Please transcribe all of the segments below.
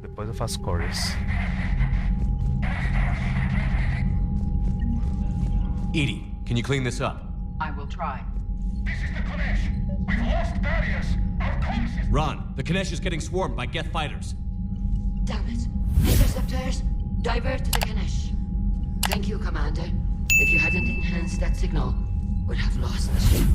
Depois eu faço chorus. Edie, can you clean this up? I will try. This is the Konesh. We've lost barriers. Our comms is... Ron, the Kanesh is getting swarmed by Geth fighters. Damn it. Interceptors, divert to the Ganesh. Thank you, Commander. If you hadn't enhanced that signal, we'd have lost the ship.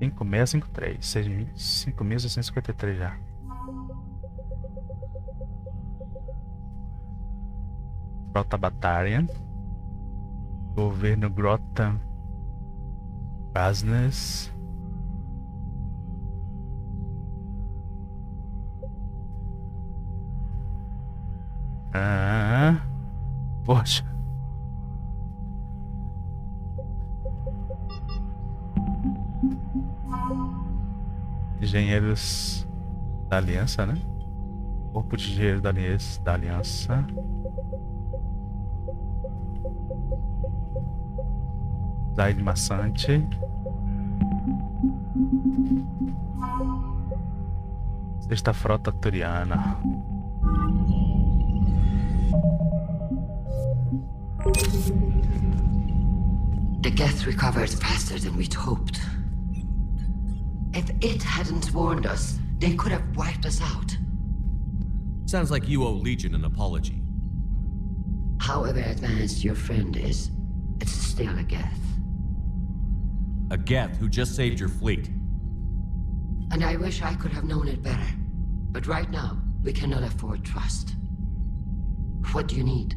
5653, 5.653 já. Frota Batarian. Governo Grotham Business. Poxa. Engenheiros da Aliança, né? Corpo de Engenheiros da Aliança. Zaid Massante. Sexta Frota Turiana. The Geth recovered faster than we'd hoped. If it hadn't warned us, they could have wiped us out. Sounds like you owe Legion an apology. However advanced your friend is, it's still a Geth. A Geth who just saved your fleet. And I wish I could have known it better. But right now, we cannot afford trust. What do you need?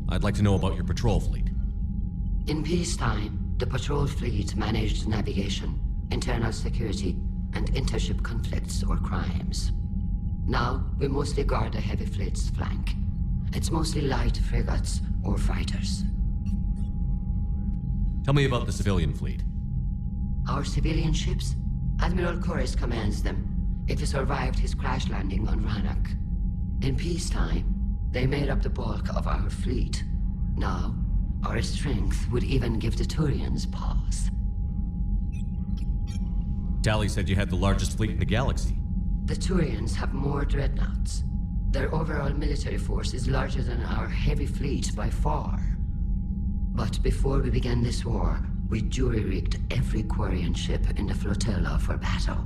I'd like to know about your patrol fleet. In peacetime, the patrol fleet managed navigation, internal security, and intership conflicts or crimes. Now, we mostly guard the heavy fleet's flank. It's mostly light frigates or fighters. Tell me about the civilian fleet. Our civilian ships? Admiral Chorus commands them. If he survived his crash landing on Rannoch. In peacetime, they made up the bulk of our fleet. Now, our strength would even give the Turians pause. Tally said you had the largest fleet in the galaxy. The Turians have more dreadnoughts. Their overall military force is larger than our heavy fleet by far. But before we began this war, we jury-rigged every Quarian ship in the flotilla for battle.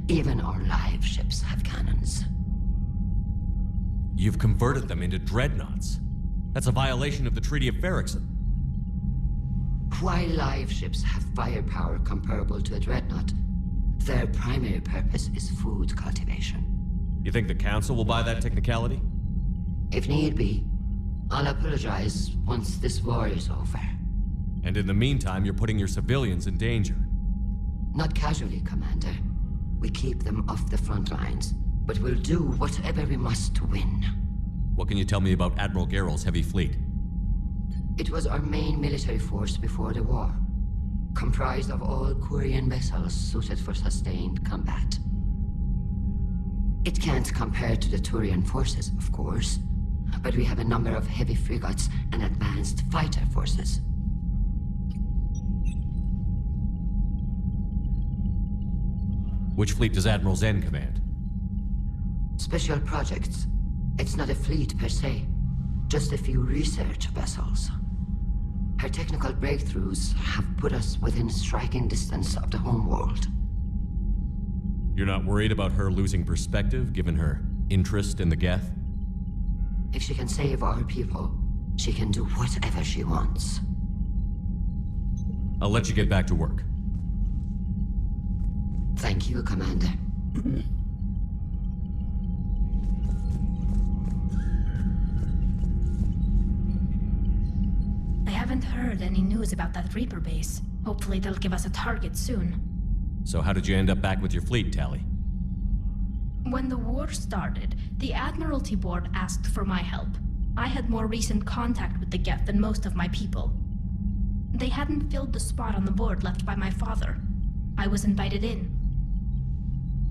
Even our live ships have cannons. You've converted them into dreadnoughts. That's a violation of the Treaty of Ferrixon. While live ships have firepower comparable to a dreadnought, their primary purpose is food cultivation. You think the Council will buy that technicality? If need be, I'll apologize once this war is over. And in the meantime, you're putting your civilians in danger. Not casually, Commander. We keep them off the front lines, but we'll do whatever we must to win. What can you tell me about Admiral Geral's heavy fleet? It was our main military force before the war, comprised of all Quarian vessels suited for sustained combat. It can't compare to the Turian forces, of course, but we have a number of heavy frigates and advanced fighter forces. Which fleet does Admiral Zen command? Special projects. It's not a fleet per se, just a few research vessels. Her technical breakthroughs have put us within striking distance of the homeworld. You're not worried about her losing perspective, given her interest in the Geth? If she can save our people, she can do whatever she wants. I'll let you get back to work. Thank you, Commander. I haven't heard any news about that Reaper base. Hopefully they'll give us a target soon. So how did you end up back with your fleet, Tally? When the war started, the Admiralty Board asked for my help. I had more recent contact with the Geth than most of my people. They hadn't filled the spot on the board left by my father. I was invited in.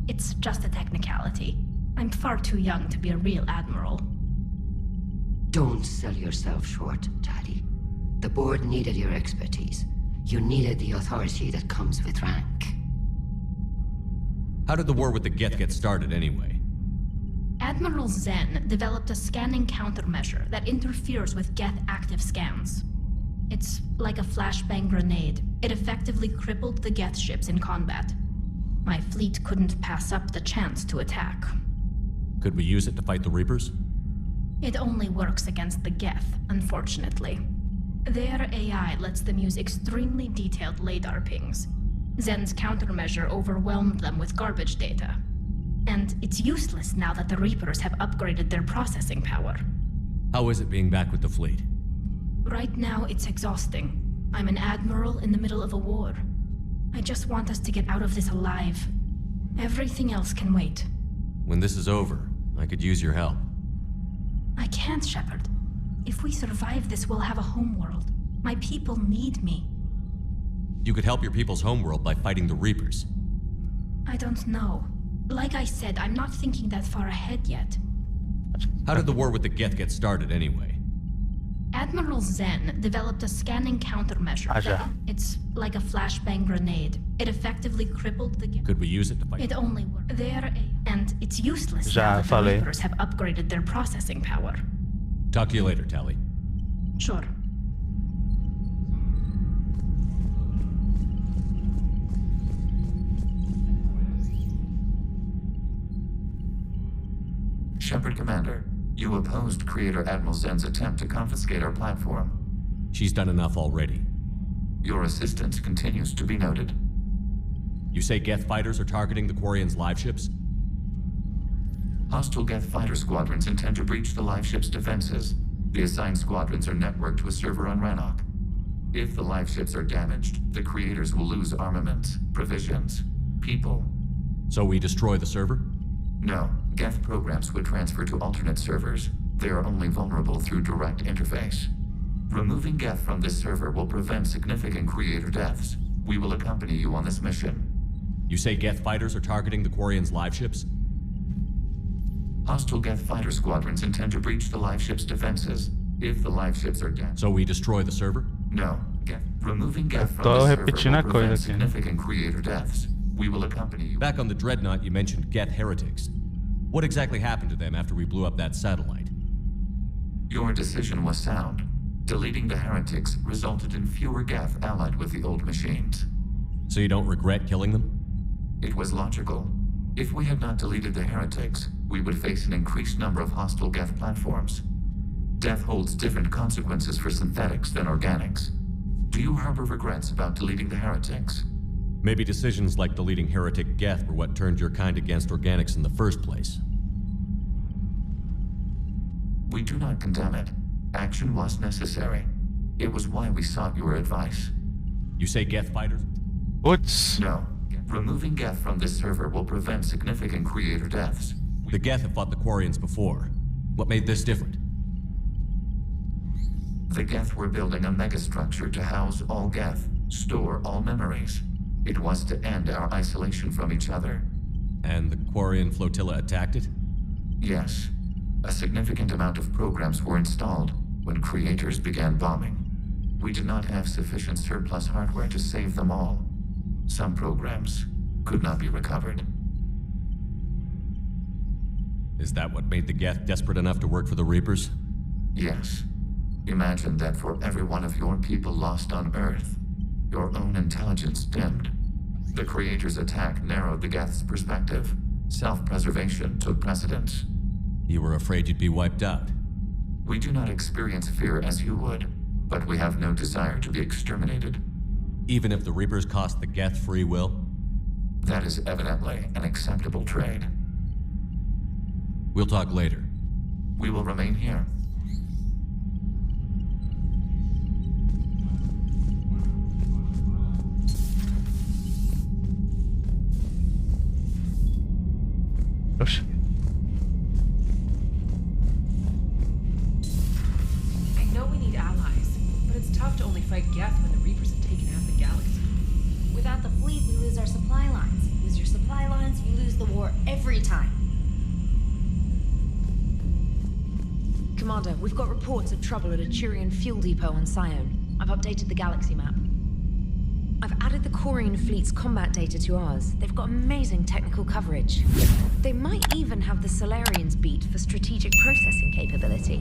It's just a technicality. I'm far too young to be a real admiral. Don't sell yourself short, Tally. The board needed your expertise. You needed the authority that comes with rank. How did the war with the Geth get started anyway? Admiral Zen developed a scanning countermeasure that interferes with Geth active scans. It's like a flashbang grenade. It effectively crippled the Geth ships in combat. My fleet couldn't pass up the chance to attack. Could we use it to fight the Reapers? It only works against the Geth, unfortunately. Their AI lets them use extremely detailed LADAR pings. Zen's countermeasure overwhelmed them with garbage data. And it's useless now that the Reapers have upgraded their processing power. How is it being back with the fleet? Right now, it's exhausting. I'm an admiral in the middle of a war. I just want us to get out of this alive. Everything else can wait. When this is over, I could use your help. I can't, Shepard. If we survive this, we'll have a homeworld. My people need me. You could help your people's homeworld by fighting the Reapers. I don't know. Like I said, I'm not thinking that far ahead yet. How did the war with the Geth get started anyway? Admiral Zen developed a scanning countermeasure. It's like a flashbang grenade. It effectively crippled the Geth. Could we use it to fight? It only works. And it's useless Já now that the falei. Reapers have upgraded their processing power. Talk to you later, Tally. Sure. Shepard Commander, you opposed Creator Admiral Zen's attempt to confiscate our platform. She's done enough already. Your assistance continues to be noted. You say Geth fighters are targeting the Quarians' live ships? Hostile Geth fighter squadrons intend to breach the live ship's defenses. The assigned squadrons are networked to a server on Rannoch. If the live ships are damaged, the creators will lose armaments, provisions, people. So we destroy the server? No, Geth programs would transfer to alternate servers. They are only vulnerable through direct interface. Removing Geth from this server will prevent significant creator deaths. We will accompany you on this mission. You say Geth fighters are targeting the Quarians' live ships? Hostile Geth fighter squadrons intend to breach the live ship's defenses. If the live ships are damaged... So we destroy the server? No, removing Geth from Tô the server repetindo a will coisa prevent aqui. significant creator deaths. We will accompany you. Back on the Dreadnought, you mentioned Geth heretics. What exactly happened to them after we blew up that satellite? Your decision was sound. Deleting the heretics resulted in fewer Geth allied with the old machines. So you don't regret killing them? It was logical. If we had not deleted the heretics, we would face an increased number of hostile Geth platforms. Death holds different consequences for synthetics than organics. Do you harbor regrets about deleting the heretics? Maybe decisions like deleting heretic Geth were what turned your kind against organics in the first place. We do not condemn it. Action was necessary. It was why we sought your advice. You say Geth fighters? Putz. No. Removing Geth from this server will prevent significant creator deaths. The Geth have fought the Quarians before. What made this different? The Geth were building a megastructure to house all Geth, store all memories. It was to end our isolation from each other. And the Quarian flotilla attacked it? Yes. A significant amount of programs were installed when creators began bombing. We did not have sufficient surplus hardware to save them all. Some programs could not be recovered. Is that what made the Geth desperate enough to work for the Reapers? Yes. Imagine that for every one of your people lost on Earth, your own intelligence dimmed. The Creator's attack narrowed the Geth's perspective. Self-preservation took precedence. You were afraid you'd be wiped out. We do not experience fear as you would, but we have no desire to be exterminated. Even if the Reapers cost the Geth free will? That is evidently an acceptable trade. We'll talk later. We will remain here. Oxe. I know we need allies, but it's tough to only fight Geth when the Reapers have taken half the galaxy. Without the fleet, we lose our supply lines. Lose your supply lines, you lose the war every time. Commander, we've got reports of trouble at a Turian fuel depot on Sion. I've updated the galaxy map. I've added the Quarian fleet's combat data to ours. They've got amazing technical coverage. They might even have the Solarians beat for strategic processing capability.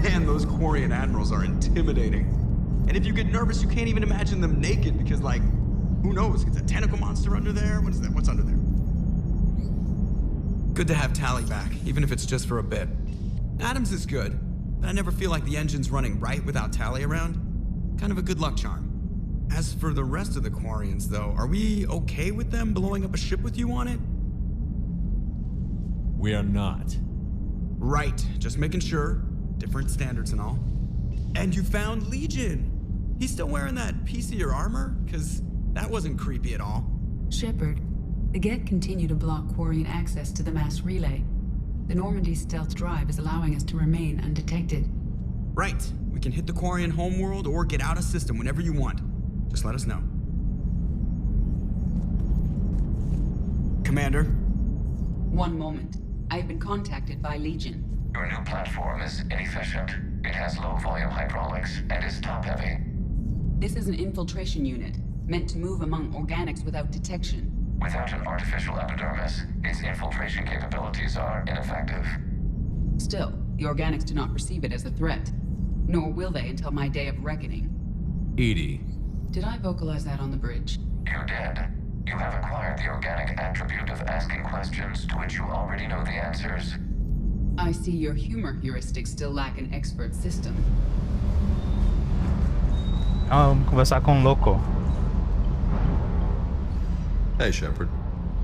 Man, those Quarian admirals are intimidating. And if you get nervous, you can't even imagine them naked because, like, who knows? It's a tentacle monster under there? What is that? What's under there? Good to have Tally back, even if it's just for a bit. Adams is good, but I never feel like the engine's running right without Tally around. Kind of a good luck charm. As for the rest of the Quarians, though, are we okay with them blowing up a ship with you on it? We are not. Right, just making sure. Different standards and all. And you found Legion. He's still wearing that piecier armor? Because that wasn't creepy at all. Shepard, the Geth continue to block Quarian access to the mass relay. The Normandy stealth drive is allowing us to remain undetected. Right. We can hit the Quarian homeworld or get out of system whenever you want. Just let us know. Commander? One moment. I have been contacted by Legion. Your new platform is inefficient. It has low volume hydraulics and is top heavy. This is an infiltration unit, meant to move among organics without detection. Without an artificial epidermis, its infiltration capabilities are ineffective. Still, the organics do not perceive it as a threat. Nor will they until my day of reckoning. Edie. Did I vocalize that on the bridge? You did. You have acquired the organic attribute of asking questions to which you already know the answers. I see your humor heuristics still lack an expert system. Vamos conversar com o Loco. Hey, Shepard.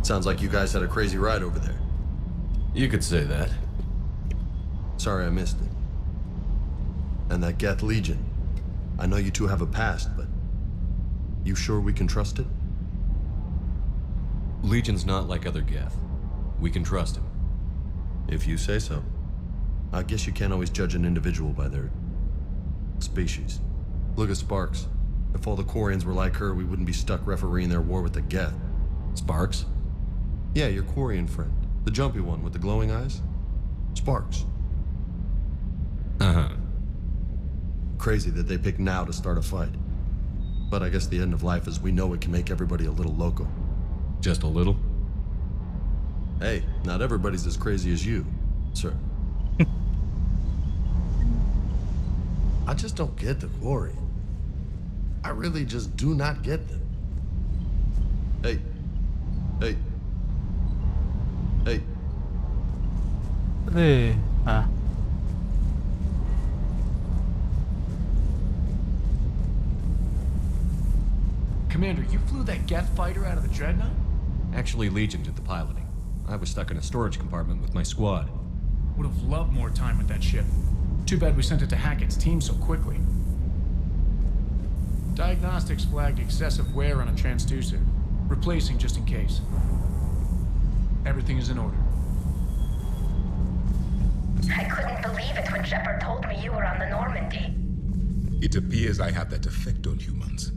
Sounds like you guys had a crazy ride over there. You could say that. Sorry I missed it. And that Geth Legion. I know you two have a past, but you sure we can trust it? Legion's not like other Geth. We can trust him. If you say so. I guess you can't always judge an individual by their species. Look at Sparks. If all the Quarians were like her, we wouldn't be stuck refereeing their war with the Geth. Sparks? Yeah, your Quarian friend. The jumpy one with the glowing eyes. Sparks. Uh-huh. Crazy that they pick now to start a fight. But I guess the end of life as we know it can make everybody a little loco. Just a little? Hey, not everybody's as crazy as you, sir. I just don't get the Quarian. I really just do not get them. Hey. Hey. Hey. Cadê? Ah. Commander, you flew that Geth fighter out of the Dreadnought? Actually, Legion did the piloting. I was stuck in a storage compartment with my squad. Would have loved more time with that ship. Too bad we sent it to Hackett's team so quickly. Diagnostics flagged excessive wear on a transducer. Replacing just in case. Everything is in order. I couldn't believe it when Shepard told me you were on the Normandy. It appears I have that effect on humans.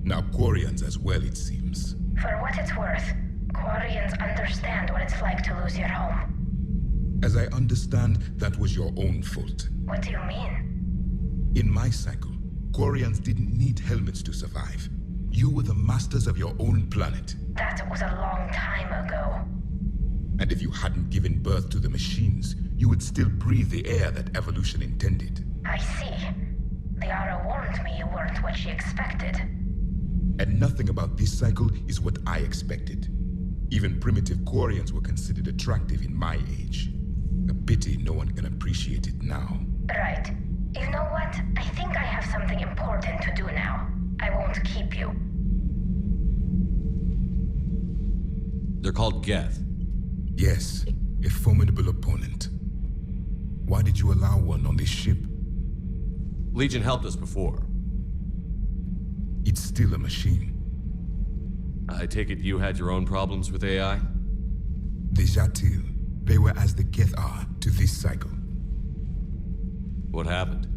Now Quarians as well, it seems. For what it's worth, Quarians understand what it's like to lose your home. As I understand, that was your own fault. What do you mean? In my cycle, Quarians didn't need helmets to survive. You were the masters of your own planet. That was a long time ago. And if you hadn't given birth to the machines, you would still breathe the air that evolution intended. I see. Liara warned me you weren't what she expected. And nothing about this cycle is what I expected. Even primitive Quarians were considered attractive in my age. A pity no one can appreciate it now. Right. You know what? I think I have something important to do now. I won't keep you. They're called Geth. Yes, a formidable opponent. Why did you allow one on this ship? Legion helped us before. It's still a machine. I take it you had your own problems with AI? The Jatil. They were as the Geth are to this cycle. What happened?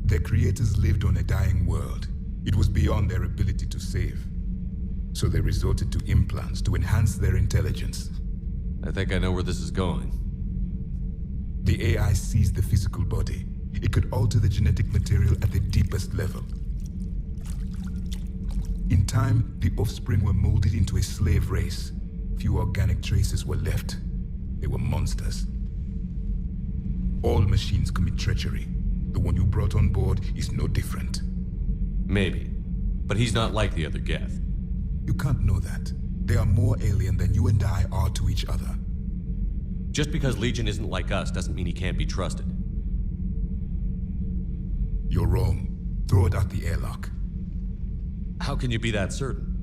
Their creators lived on a dying world. It was beyond their ability to save. So they resorted to implants to enhance their intelligence. I think I know where this is going. The AI seized the physical body. It could alter the genetic material at the deepest level. In time, the offspring were molded into a slave race. Few organic traces were left. They were monsters. All machines commit treachery. The one you brought on board is no different. Maybe. But he's not like the other Geth. You can't know that. They are more alien than you and I are to each other. Just because Legion isn't like us doesn't mean he can't be trusted. You're wrong. Throw it out the airlock. How can you be that certain?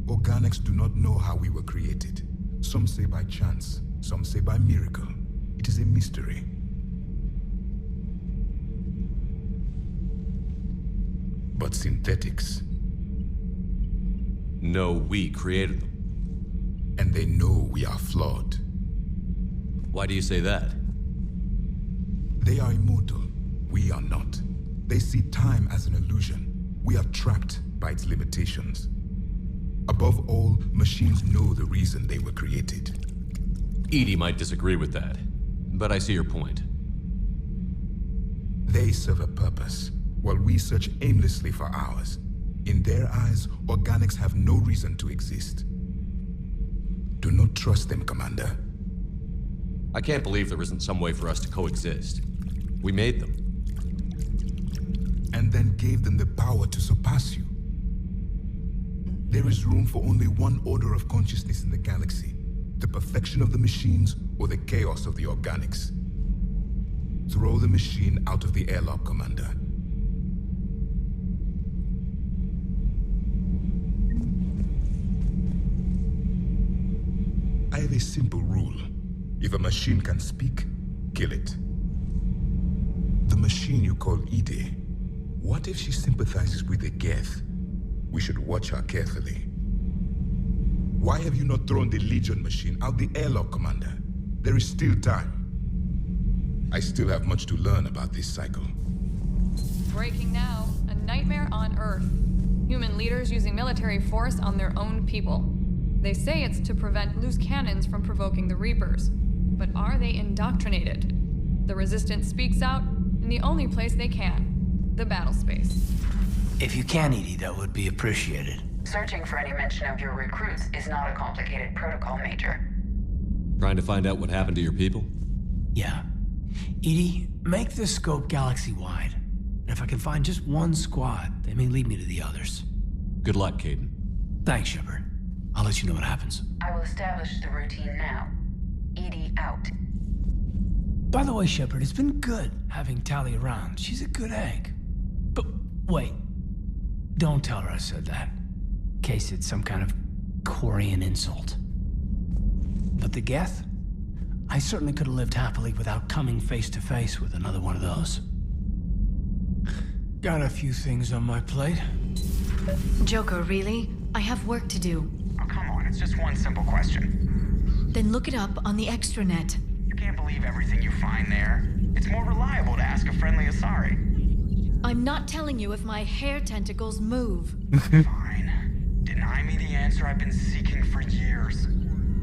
Organics do not know how we were created. Some say by chance, some say by miracle. It is a mystery. But synthetics... No, we created them. And they know we are flawed. Why do you say that? They are immortal. We are not. They see time as an illusion. We are trapped by its limitations. Above all, machines know the reason they were created. Edie might disagree with that, but I see your point. They serve a purpose, while we search aimlessly for ours. In their eyes, organics have no reason to exist. Do not trust them, Commander. I can't believe there isn't some way for us to coexist. We made them. And then gave them the power to surpass you. There is room for only one order of consciousness in the galaxy. The perfection of the machines or the chaos of the organics. Throw the machine out of the airlock, Commander. I have a simple rule. If a machine can speak, kill it. The machine you call Edie, what if she sympathizes with the Geth? We should watch her carefully. Why have you not thrown the Legion machine out the airlock, Commander? There is still time. I still have much to learn about this cycle. Breaking now. A nightmare on Earth. Human leaders using military force on their own people. They say it's to prevent loose cannons from provoking the Reapers. But are they indoctrinated? The Resistance speaks out in the only place they can. The battle space. If you can, Edie, that would be appreciated. Searching for any mention of your recruits is not a complicated protocol, Major. Trying to find out what happened to your people? Yeah. Edie, make this scope galaxy-wide. And if I can find just one squad, they may lead me to the others. Good luck, Kaidan. Thanks, Shepard. I'll let you know what happens. I will establish the routine now. Edie out. By the way, Shepard, it's been good having Tali around. She's a good egg. But wait. Don't tell her I said that. In case it's some kind of Quarian insult. But the Geth? I certainly could have lived happily without coming face to face with another one of those. Got a few things on my plate. Joker, really? I have work to do. Oh, come on, it's just one simple question. Then look it up on the extranet. You can't believe everything you find there. It's more reliable to ask a friendly Asari. I'm not telling you if my hair tentacles move. Fine. Deny me the answer I've been seeking for years.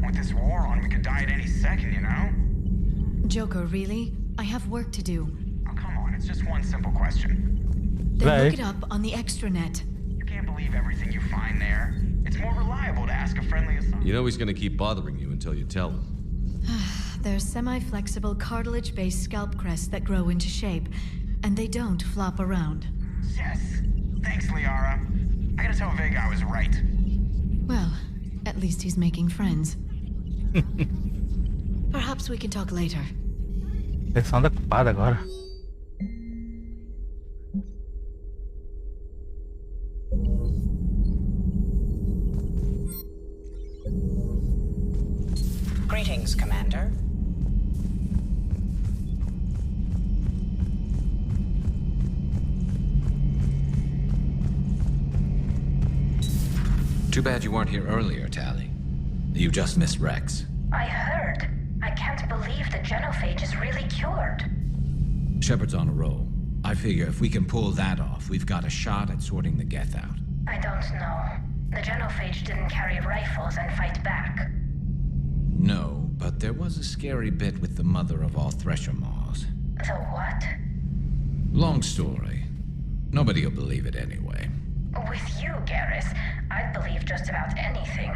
With this war on, we could die at any second, you know? Joker, really? I have work to do. Oh, come on, it's just one simple question. Then look it up on the extranet. You can't believe everything you find there. It's more reliable to ask a friendly Asari. You know he's gonna keep bothering you until you tell him. They're semi-flexible cartilage-based scalp crests that grow into shape, and they don't flop around. Yes. Thanks, Liara. I gotta tell Vega I was right. Well, at least he's making friends. Perhaps we can talk later. Sessão da culpada agora. Greetings, Commander. Too bad you weren't here earlier, Tali. You just missed Rex. I heard. I can't believe the genophage is really cured. Shepard's on a roll. I figure if we can pull that off, we've got a shot at sorting the Geth out. I don't know. The genophage didn't carry rifles and fight back. No, but there was a scary bit with the mother of all Thresher Maws. So what? Long story. Nobody'll believe it anyway. With you, Garrus, I'd believe just about anything.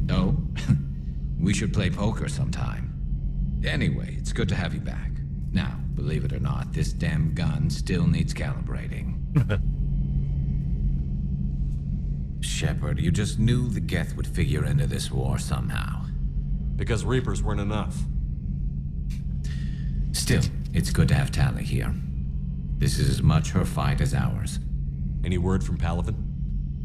Oh? We should play poker sometime. Anyway, it's good to have you back. Now, believe it or not, this damn gun still needs calibrating. Shepard, you just knew the Geth would figure into this war somehow. Because Reapers weren't enough. Still, it's good to have Tali here. This is as much her fight as ours. Any word from Palaven?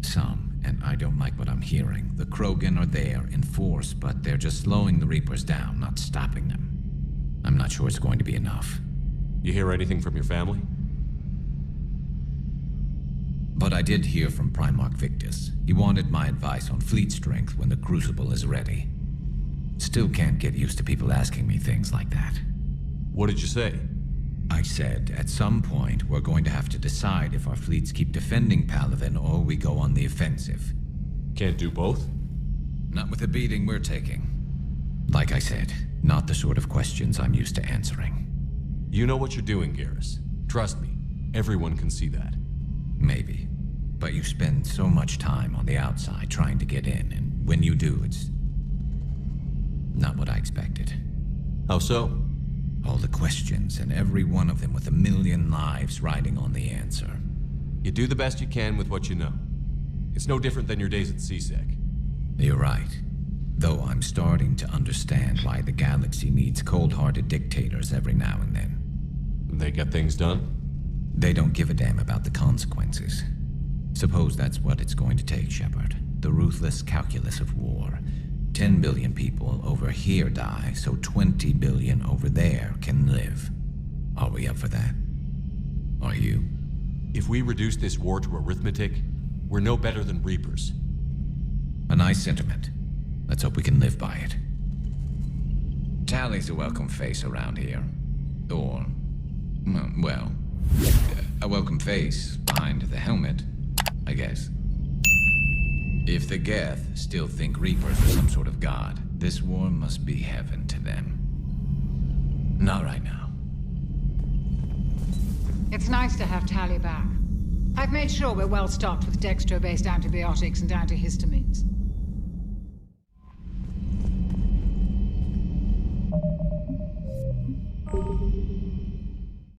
Some, and I don't like what I'm hearing. The Krogan are there in force, but they're just slowing the Reapers down, not stopping them. I'm not sure it's going to be enough. You hear anything from your family? But I did hear from Primarch Victus. He wanted my advice on fleet strength when the Crucible is ready. Still can't get used to people asking me things like that. What did you say? I said, at some point, we're going to have to decide if our fleets keep defending Palaven or we go on the offensive. Can't do both? Not with the beating we're taking. Like I said, not the sort of questions I'm used to answering. You know what you're doing, Garrus. Trust me, everyone can see that. Maybe. But you spend so much time on the outside trying to get in, and when you do, it's not what I expected. How so? All the questions, and every one of them with 1,000,000 lives riding on the answer. You do the best you can with what you know. It's no different than your days at CSEC. You're right. Though I'm starting to understand why the galaxy needs cold-hearted dictators every now and then. They get things done? They don't give a damn about the consequences. Suppose that's what it's going to take, Shepard. The ruthless calculus of war. 10 billion people over here die, so 20 billion over there can live. Are we up for that? Are you? If we reduce this war to arithmetic, we're no better than Reapers. A nice sentiment. Let's hope we can live by it. Tali's a welcome face around here. Or, well, a welcome face behind the helmet, I guess. If the Geth still think Reapers are some sort of god, this war must be heaven to them. Not right now. It's nice to have Tali back. I've made sure we're well stocked with dextro-based antibiotics and antihistamines.